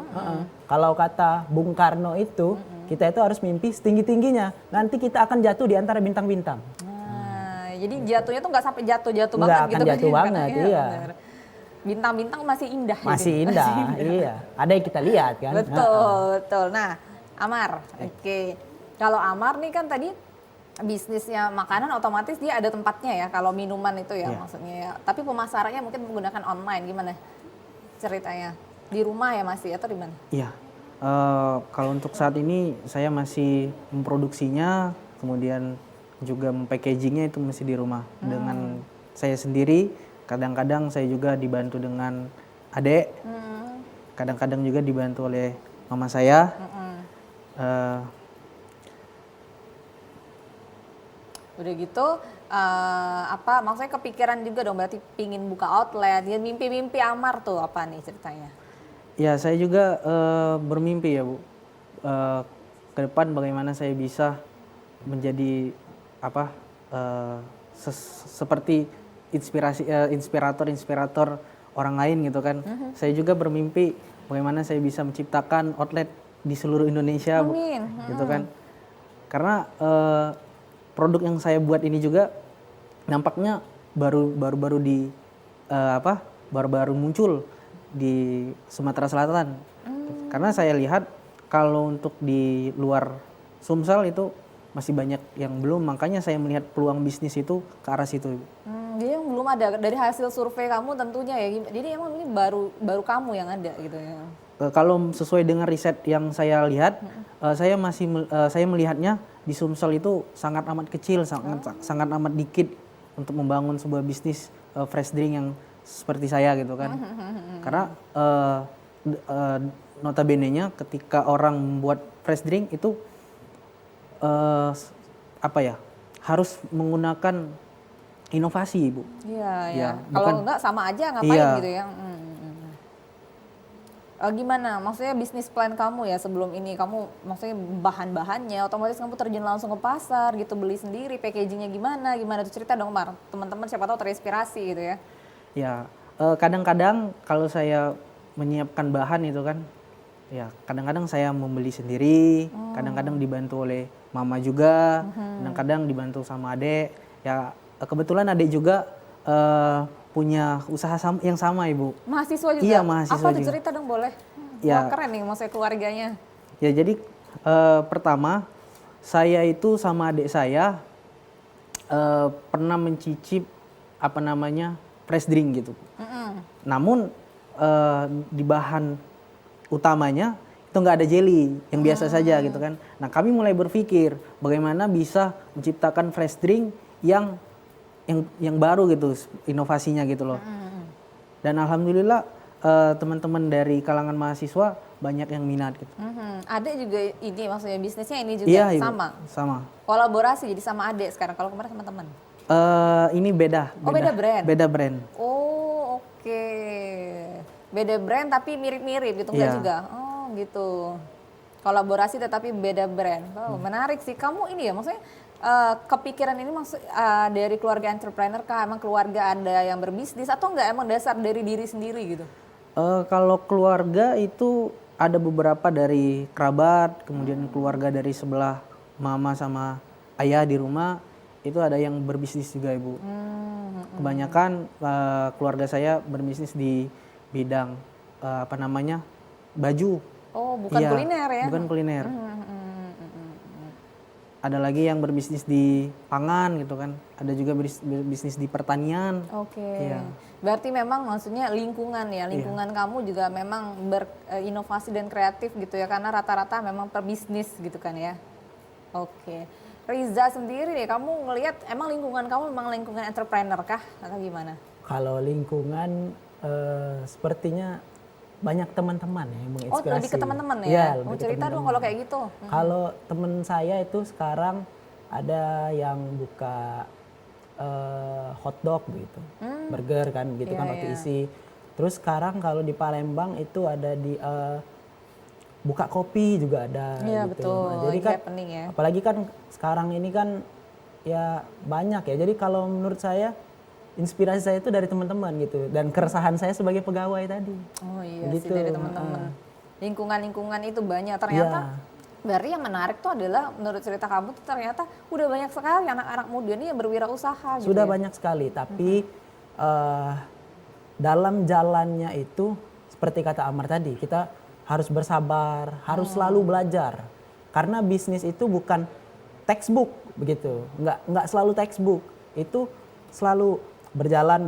Kalau kata Bung Karno itu, kita itu harus mimpi setinggi-tingginya. Nanti kita akan jatuh di antara bintang-bintang. Nah, jadi jatuhnya tuh nggak sampai jatuh-jatuh Nggak banget akan gitu jatuh kan. banget, Iya, iya. benar. Bintang-bintang masih indah. Masih gitu. indah, iya. Ada yang kita lihat kan. Betul. Nah, Amar, oke. Kalau Amar nih kan tadi bisnisnya makanan otomatis dia ada tempatnya ya, kalau minuman itu ya maksudnya ya. Tapi pemasarannya mungkin menggunakan online, gimana ceritanya? Di rumah ya masih atau di mana? Iya. Kalau untuk saat ini saya masih memproduksinya, kemudian juga packagingnya itu masih di rumah dengan saya sendiri, Kadang-kadang saya juga dibantu dengan adik, kadang-kadang juga dibantu oleh mama saya. Udah gitu, maksudnya kepikiran juga dong berarti pingin buka outlet, ya mimpi-mimpi Amar tuh apa nih ceritanya? Ya saya juga bermimpi ya Bu, ke depan bagaimana saya bisa menjadi seperti inspirator orang lain gitu kan. Saya juga bermimpi bagaimana saya bisa menciptakan outlet di seluruh Indonesia Bu, gitu kan. Karena produk yang saya buat ini juga nampaknya baru-baru muncul di Sumatera Selatan. Karena saya lihat kalau untuk di luar Sumsel itu masih banyak yang belum, makanya saya melihat peluang bisnis itu ke arah situ. Jadi yang belum ada dari hasil survei kamu tentunya ya. Jadi emang ini baru kamu yang ada gitu ya. Kalau sesuai dengan riset yang saya lihat, saya melihatnya di Sumsel itu sangat amat kecil, sangat amat dikit untuk membangun sebuah bisnis fresh drink yang seperti saya gitu kan. Karena notabene-nya ketika orang membuat fresh drink itu harus menggunakan inovasi, Bu. Iya. Kalau enggak sama aja ngapain gitu ya. Gimana? Maksudnya bisnis plan kamu ya sebelum ini kamu maksudnya bahan-bahannya otomatis kamu terjun langsung ke pasar gitu, beli sendiri, packagingnya gimana tuh cerita dong Mar. Teman-teman siapa tahu terinspirasi gitu ya. Ya, kadang-kadang kalau saya menyiapkan bahan itu kan, ya kadang-kadang saya membeli sendiri, kadang-kadang dibantu oleh mama juga, kadang-kadang dibantu sama adik. Ya kebetulan adik juga punya usaha yang sama Ibu. Mahasiswa juga? Iya, mahasiswa apa tuh juga. cerita dong boleh? Ya. Wah keren nih maksudnya keluarganya. Ya jadi pertama saya itu sama adik saya pernah mencicip fresh drink gitu. Namun di bahan utamanya itu nggak ada jelly, yang biasa saja gitu kan. Nah kami mulai berpikir bagaimana bisa menciptakan fresh drink yang baru gitu, inovasinya gitu loh. Dan alhamdulillah teman-teman dari kalangan mahasiswa banyak yang minat gitu. Adek juga ini maksudnya bisnisnya ini juga Iya, sama. Kolaborasi jadi sama adek sekarang, kalau kemarin sama teman. Ini beda. Oh beda brand? Beda brand. Oh oke. Beda brand tapi mirip-mirip gitu, enggak juga? Oh gitu. Kolaborasi tetapi beda brand. Oh menarik sih. Kamu ini ya maksudnya kepikiran ini dari keluarga entrepreneur kah? Emang keluarga Anda yang berbisnis atau enggak emang dasar dari diri sendiri gitu? Kalau keluarga itu ada beberapa dari kerabat, kemudian keluarga dari sebelah mama sama ayah di rumah itu ada yang berbisnis juga Ibu. Kebanyakan keluarga saya berbisnis di bidang baju. Oh bukan kuliner ya? Bukan kuliner. Ada lagi yang berbisnis di pangan gitu kan, ada juga bisnis di pertanian. Oke. Iya. Berarti memang maksudnya lingkungan ya, lingkungan kamu juga memang berinovasi dan kreatif gitu ya, karena rata-rata memang perbisnis gitu kan ya. Oke. Riza sendiri nih, kamu ngelihat emang lingkungan kamu memang lingkungan entrepreneur kah atau gimana? Kalau lingkungan sepertinya banyak teman-teman yang menginspirasi. Oh lebih ke teman-teman ya? Iya, Mau cerita dong kalau kayak gitu. Kalau teman saya itu sekarang ada yang buka hotdog gitu, burger kan gitu kan roti isi. Terus sekarang kalau di Palembang itu ada di buka kopi juga ada. Iya gitu. betul, Nah, jadi kan happening ya. apalagi kan sekarang ini kan ya banyak ya. Jadi kalau menurut saya inspirasi saya itu dari teman-teman gitu dan keresahan saya sebagai pegawai tadi. Oh iya gitu. sih dari teman-teman. Lingkungan-lingkungan itu banyak ternyata. Berarti yang menarik tuh adalah menurut cerita kamu tuh ternyata udah banyak sekali anak-anak muda nih yang berwirausaha gitu. Sudah ya? banyak sekali, tapi dalam jalannya itu seperti kata Amar tadi, kita harus bersabar, harus selalu belajar. Karena bisnis itu bukan textbook begitu, nggak selalu textbook. Itu selalu berjalan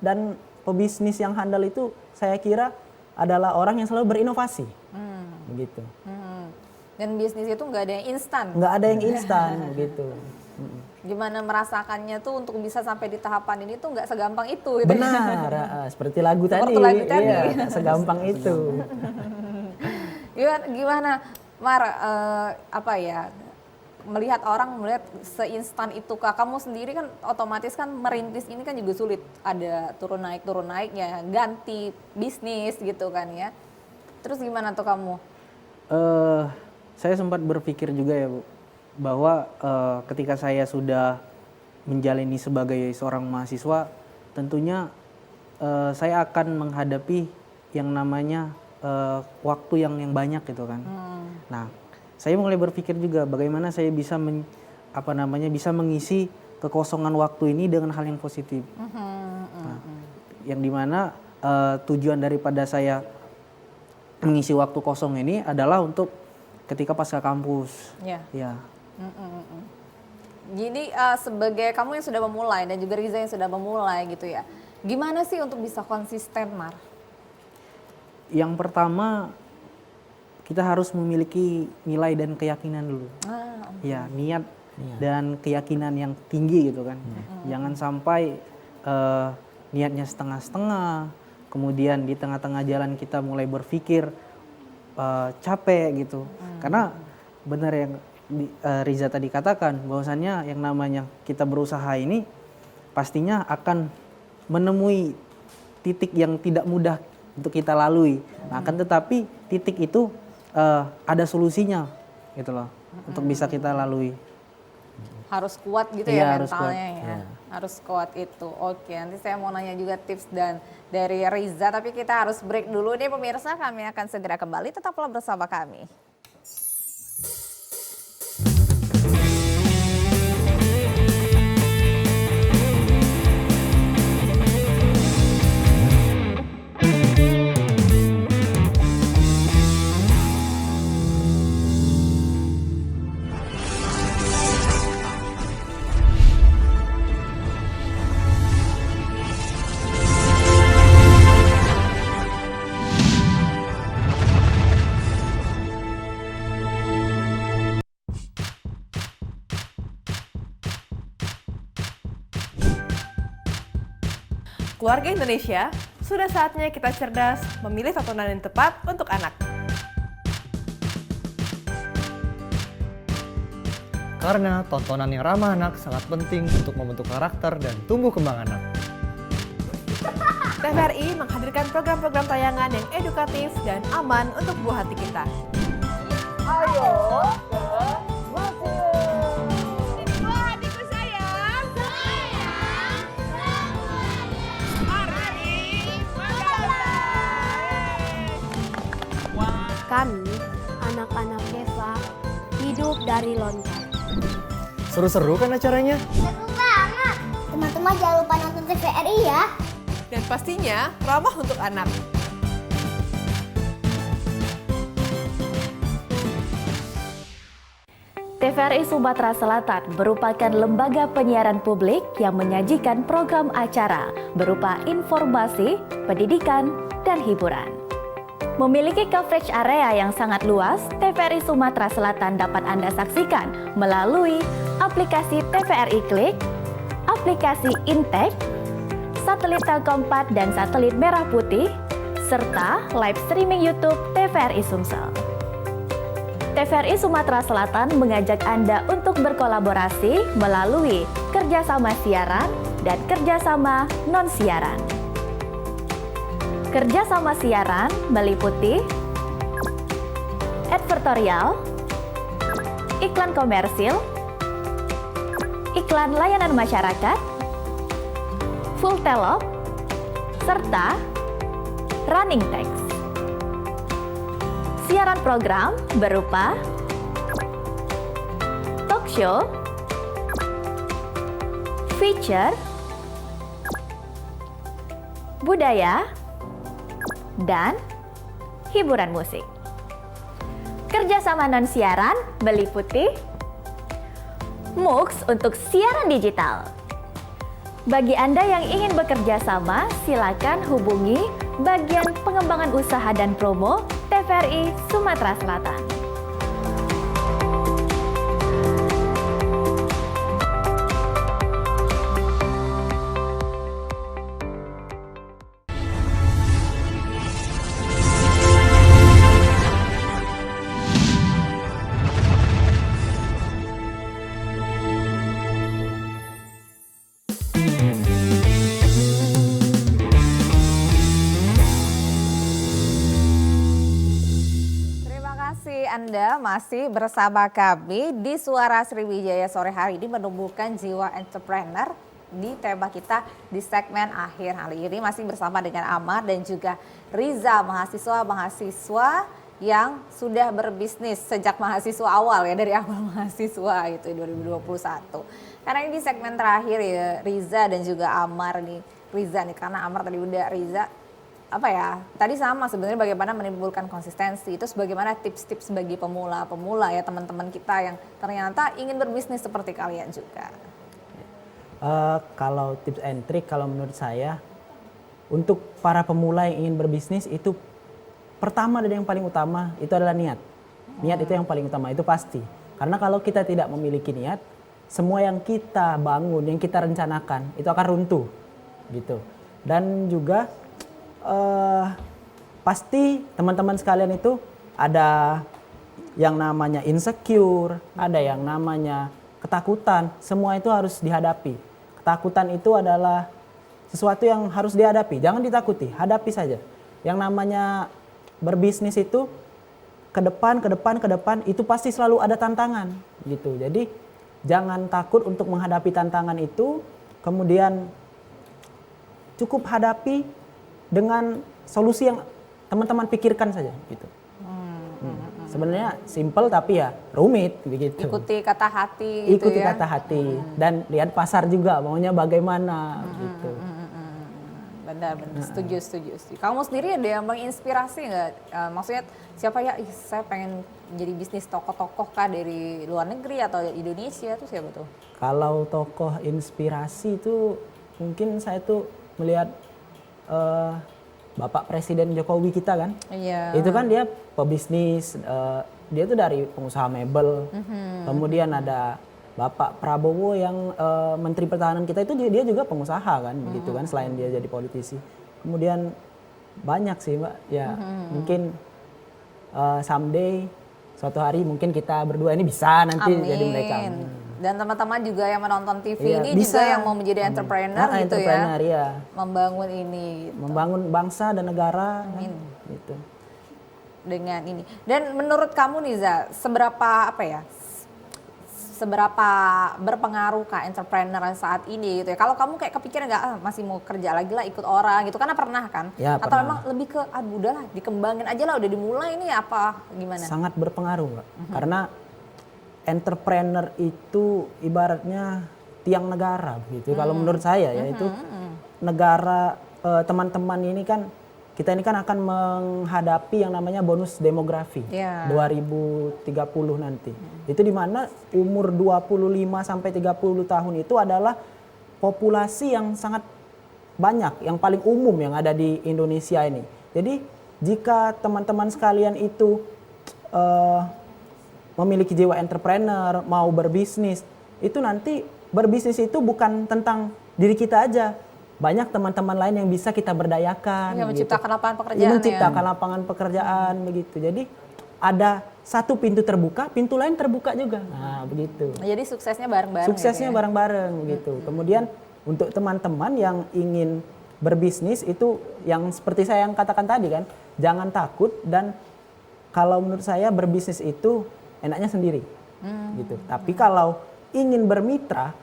dan pebisnis yang handal itu saya kira adalah orang yang selalu berinovasi, begitu. Dan bisnis itu nggak ada yang instan. Nggak ada yang instan begitu. Gimana merasakannya tuh untuk bisa sampai di tahapan ini tuh nggak segampang itu gitu. Benar, seperti lagu tadi. Seperti lagu tadi. Iya, tak segampang itu. Gimana Mar, apa ya, melihat orang melihat seinstan itu Kak, kamu sendiri kan otomatis kan merintis ini kan juga sulit, ada turun naiknya, ganti bisnis gitu kan ya. Terus gimana tuh kamu? Saya sempat berpikir juga ya Bu, bahwa ketika saya sudah menjalani sebagai seorang mahasiswa, tentunya saya akan menghadapi yang namanya waktu yang banyak gitu kan. Nah, saya mulai berpikir juga bagaimana saya bisa bisa mengisi kekosongan waktu ini dengan hal yang positif. Nah, yang dimana tujuan daripada saya mengisi waktu kosong ini adalah untuk ketika pasca kampus. Ya. Jadi sebagai kamu yang sudah memulai dan juga Riza yang sudah memulai gitu ya, gimana sih untuk bisa konsisten, Mar? Yang pertama, kita harus memiliki nilai dan keyakinan dulu. Ya, niat dan keyakinan yang tinggi gitu kan. Jangan sampai niatnya setengah-setengah, kemudian di tengah-tengah jalan kita mulai berpikir capek gitu. Karena benar yang Riza tadi katakan, bahwasannya yang namanya kita berusaha ini pastinya akan menemui titik yang tidak mudah untuk kita lalui. Nah, akan tetapi titik itu ada solusinya gitu loh, untuk bisa kita lalui. Harus kuat gitu Iya, ya harus mentalnya kuat. ya. Harus kuat itu. Oke, nanti saya mau nanya juga tips dan dari Riza, tapi kita harus break dulu nih pemirsa. Kami akan segera kembali, tetaplah bersama kami. Keluarga Indonesia, sudah saatnya kita cerdas memilih tontonan yang tepat untuk anak. Karena tontonan yang ramah anak sangat penting untuk membentuk karakter dan tumbuh kembang anak. TVRI menghadirkan program-program tayangan yang edukatif dan aman untuk buah hati kita. Kami, anak-anak Deva, hidup dari loncat. Seru-seru kan acaranya? Seru banget. Teman-teman jangan lupa nonton TVRI ya. Dan pastinya ramah untuk anak. TVRI Sumatera Selatan merupakan lembaga penyiaran publik yang menyajikan program acara berupa informasi, pendidikan, dan hiburan. Memiliki coverage area yang sangat luas, TVRI Sumatera Selatan dapat Anda saksikan melalui aplikasi TVRI Klik, aplikasi Intek, satelit Telkom 4 dan satelit Merah Putih, serta live streaming YouTube TVRI Sumsel. TVRI Sumatera Selatan mengajak Anda untuk berkolaborasi melalui kerjasama siaran dan kerjasama non-siaran. Kerjasama siaran meliputi advertorial, iklan komersil, iklan layanan masyarakat, full telop, serta running text. Siaran program berupa talk show, feature, budaya, dan hiburan musik. Kerjasama non-siaran meliputi MOOCs untuk siaran digital. Bagi Anda yang ingin bekerja sama, silakan hubungi bagian pengembangan usaha dan promo TVRI Sumatera Selatan. Anda masih bersama kami di Suara Sriwijaya sore hari ini menumbuhkan jiwa entrepreneur di tema kita di segmen akhir kali ini masih bersama dengan Amar dan juga Riza, mahasiswa yang sudah berbisnis sejak mahasiswa awal ya, dari awal mahasiswa itu 2021. Karena ini di segmen terakhir ya Riza dan juga Amar nih. Riza nih karena Amar tadi udah, Riza apa ya, tadi sama sebenarnya bagaimana menimbulkan konsistensi, terus bagaimana tips-tips bagi pemula ya teman-teman kita yang ternyata ingin berbisnis seperti kalian juga. Kalau tips and trick kalau menurut saya untuk para pemula yang ingin berbisnis itu pertama dan yang paling utama itu adalah niat. Niat itu yang paling utama, itu pasti. Karena kalau kita tidak memiliki niat, semua yang kita bangun, yang kita rencanakan itu akan runtuh gitu. Dan juga pasti teman-teman sekalian itu ada yang namanya insecure, ada yang namanya ketakutan, semua itu harus dihadapi. Ketakutan itu adalah sesuatu yang harus dihadapi, jangan ditakuti, hadapi saja. Yang namanya berbisnis itu ke depan itu pasti selalu ada tantangan gitu. Jadi jangan takut untuk menghadapi tantangan itu, kemudian cukup hadapi dengan solusi yang teman-teman pikirkan saja gitu. Sebenarnya simple tapi ya rumit begitu. Ikuti kata hati gitu Ikuti ya. kata hati dan lihat pasar juga maunya bagaimana gitu. Benar, setuju. Kamu sendiri ada yang menginspirasi nggak? Maksudnya siapa ya, saya pengen jadi bisnis tokoh-tokoh kah dari luar negeri atau Indonesia tuh siapa tuh? Kalau tokoh inspirasi itu mungkin saya tuh melihat Bapak Presiden Jokowi kita kan. Iya. Itu kan dia pebisnis, dia tuh dari pengusaha mebel. Kemudian ada Bapak Prabowo yang Menteri Pertahanan kita itu dia juga pengusaha kan, begitu kan, selain dia jadi politisi. Kemudian banyak sih Mbak, ya mungkin someday suatu hari mungkin kita berdua ini bisa nanti jadi mereka. Dan teman-teman juga yang menonton TV Iya, ini bisa. juga yang mau menjadi entrepreneur gitu entrepreneur, ya. ya. Membangun ini gitu. Membangun bangsa dan negara. Amin. Gitu. Dengan ini. Dan menurut kamu Niza, seberapa berpengaruh kah entrepreneur saat ini gitu ya? Kalau kamu kayak kepikiran nggak, masih mau kerja lagi lah ikut orang gitu, karena pernah kan? Ya, atau pernah. memang lebih ke udahlah dikembangin aja lah, udah dimulai ini apa gimana? Sangat berpengaruh Mbak. Karena entrepreneur itu ibaratnya tiang negara begitu. Kalau menurut saya ya itu negara, teman-teman ini kan, kita ini kan akan menghadapi yang namanya bonus demografi 2030 nanti. Itu di mana umur 25 sampai 30 tahun itu adalah populasi yang sangat banyak, yang paling umum yang ada di Indonesia ini. Jadi jika teman-teman sekalian itu memiliki jiwa entrepreneur, mau berbisnis, itu nanti berbisnis itu bukan tentang diri kita aja. Banyak teman-teman lain yang bisa kita berdayakan. Ya, menciptakan lapangan pekerjaan. Ya, menciptakan lapangan pekerjaan begitu. Jadi ada satu pintu terbuka, pintu lain terbuka juga. Nah, begitu. Jadi suksesnya bareng-bareng. Suksesnya gitu ya? bareng-bareng begitu. Kemudian untuk teman-teman yang ingin berbisnis itu yang seperti saya yang katakan tadi kan, jangan takut, dan kalau menurut saya berbisnis itu enaknya sendiri. Gitu. Tapi kalau ingin bermitra,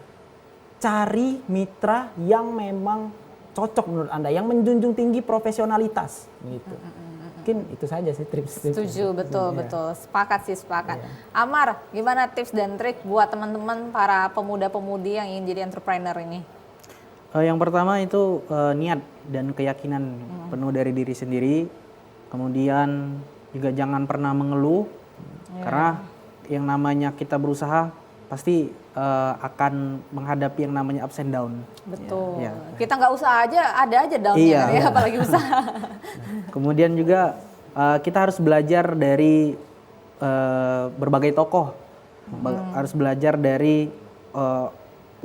cari mitra yang memang cocok menurut Anda, yang menjunjung tinggi profesionalitas gitu. Mungkin itu saja sih tips. Setuju, betul. Sepakat. Amar, gimana tips dan trik buat teman-teman para pemuda-pemudi yang ingin jadi entrepreneur ini? Yang pertama itu niat dan keyakinan penuh dari diri sendiri. Kemudian juga jangan pernah mengeluh, karena yang namanya kita berusaha pasti akan menghadapi yang namanya ups and down. Betul. Ya. Kita nggak usaha aja, ada aja downnya kan ya, apalagi usaha. Kemudian juga kita harus belajar dari berbagai tokoh, harus belajar dari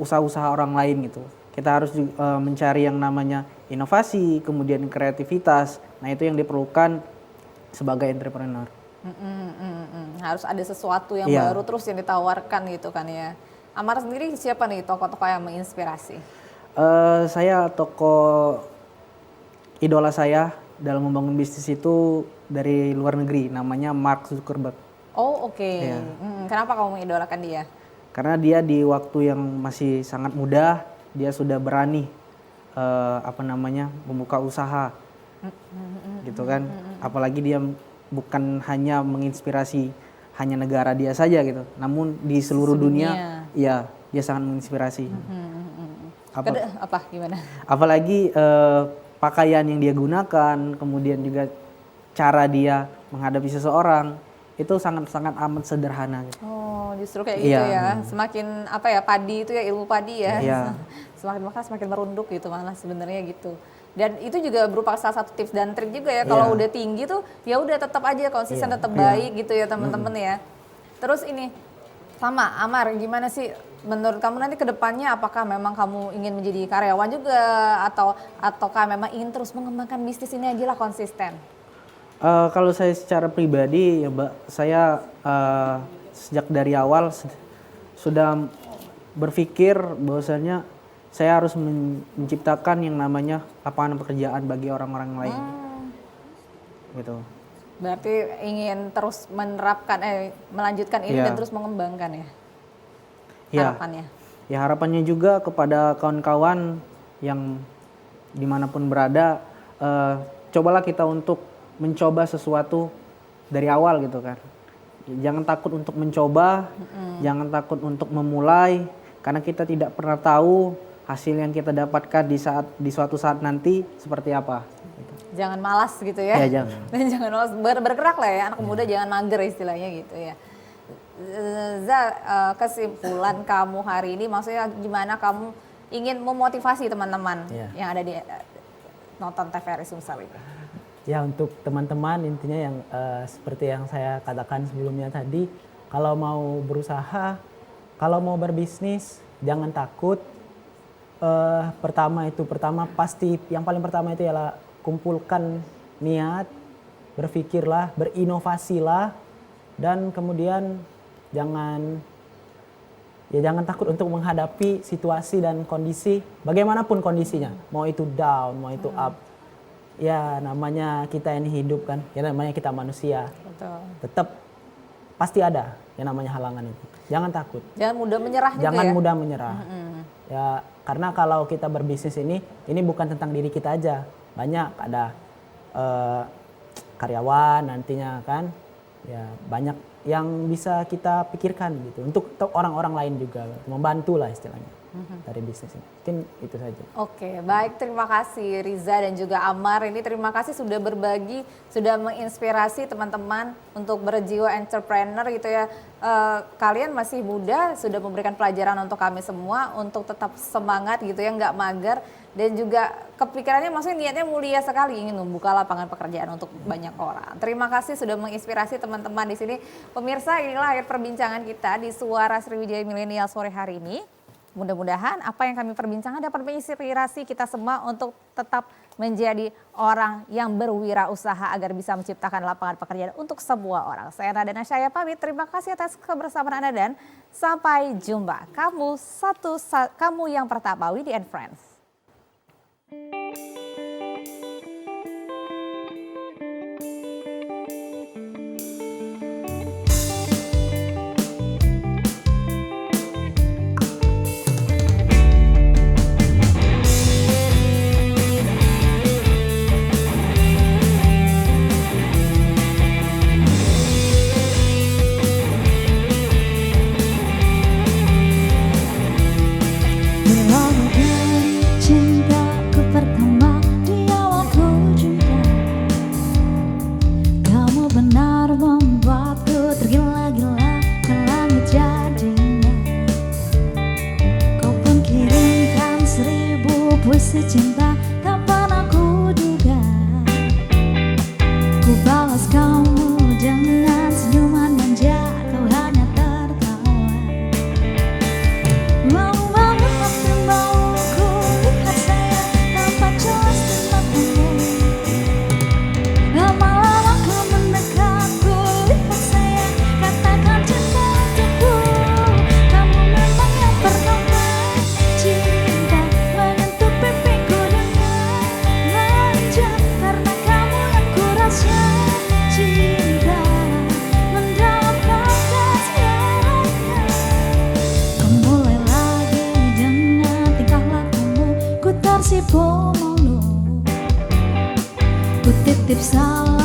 usaha-usaha orang lain gitu. Kita harus mencari yang namanya inovasi, kemudian kreativitas. Nah itu yang diperlukan sebagai entrepreneur. Harus ada sesuatu yang baru terus yang ditawarkan gitu kan ya. Amar sendiri siapa nih tokoh-tokoh yang menginspirasi? Saya tokoh idola saya dalam membangun bisnis itu dari luar negeri, namanya Mark Zuckerberg. Oh oke. Iya. Kenapa kamu mengidolakan dia? Karena dia di waktu yang masih sangat muda, dia sudah berani membuka usaha, gitu kan. Apalagi dia bukan hanya menginspirasi hanya negara dia saja gitu, namun di seluruh dunia, ya dia sangat menginspirasi. Gimana? Apalagi pakaian yang dia gunakan, kemudian juga cara dia menghadapi seseorang itu sangat-sangat amat sederhana. Gitu. Oh, justru kayak gitu ya. Semakin padi itu ya, ilmu padi ya. Iya. semakin merunduk gitu malah sebenarnya gitu. Dan itu juga berupa salah satu tips dan trik juga ya. Kalau udah tinggi tuh ya udah tetap aja konsisten, tetap baik gitu ya teman-teman ya. Terus ini sama Amar, gimana sih menurut kamu nanti ke depannya, apakah memang kamu ingin menjadi karyawan juga ataukah memang ingin terus mengembangkan bisnis ini aja lah konsisten? Kalau saya secara pribadi ya Mbak, saya sejak dari awal sudah berpikir bahwasanya saya harus menciptakan yang namanya lapangan pekerjaan bagi orang-orang lain. Gitu. Berarti ingin terus melanjutkan ini dan terus mengembangkan ya? Harapannya? Ya harapannya juga kepada kawan-kawan yang dimanapun berada, cobalah kita untuk mencoba sesuatu dari awal gitu kan. Jangan takut untuk mencoba, jangan takut untuk memulai, karena kita tidak pernah tahu hasil yang kita dapatkan di suatu saat nanti seperti apa. Gitu. Jangan malas gitu ya? Ya jangan. Dan jangan malas, bergerak lah ya, anak muda jangan mager istilahnya gitu ya. Kesimpulan kamu hari ini, maksudnya gimana kamu ingin memotivasi teman-teman yang ada di nonton TVRI Sumsel ini? Ya untuk teman-teman intinya yang seperti yang saya katakan sebelumnya tadi, kalau mau berusaha, kalau mau berbisnis jangan takut. Pertama pasti yang paling pertama itu ialah kumpulkan niat, berpikirlah, berinovasilah, dan kemudian jangan takut untuk menghadapi situasi dan kondisi bagaimanapun kondisinya, mau itu down, mau itu up. Ya namanya kita ini hidup kan, ya namanya kita manusia. Betul. Tetap pasti ada yang namanya halangan itu. Jangan takut. Jangan mudah menyerah juga ya? Jangan mudah menyerah. Ya karena kalau kita berbisnis ini bukan tentang diri kita aja. Banyak ada karyawan nantinya kan. Ya banyak yang bisa kita pikirkan gitu. Untuk orang-orang lain juga. Membantu lah istilahnya. Dari bisnis ini. Mungkin itu saja. Oke, baik, terima kasih Riza dan juga Amar. Ini terima kasih sudah berbagi, sudah menginspirasi teman-teman untuk berjiwa entrepreneur gitu ya. Kalian masih muda, sudah memberikan pelajaran untuk kami semua untuk tetap semangat gitu ya, nggak mager. Dan juga kepikirannya maksudnya niatnya mulia sekali, ingin membuka lapangan pekerjaan untuk banyak orang. Terima kasih sudah menginspirasi teman-teman di sini. Pemirsa, inilah akhir perbincangan kita di Suara Sriwijaya Milenial sore hari ini. Mudah-mudahan apa yang kami perbincangkan dapat menginspirasi kita semua untuk tetap menjadi orang yang berwirausaha agar bisa menciptakan lapangan pekerjaan untuk semua orang. Saya Radana Syaya pamit, terima kasih atas kebersamaan Anda dan sampai jumpa. Kamu yang pertama, Widi and Friends. Berlama kali pomono, ku titip salam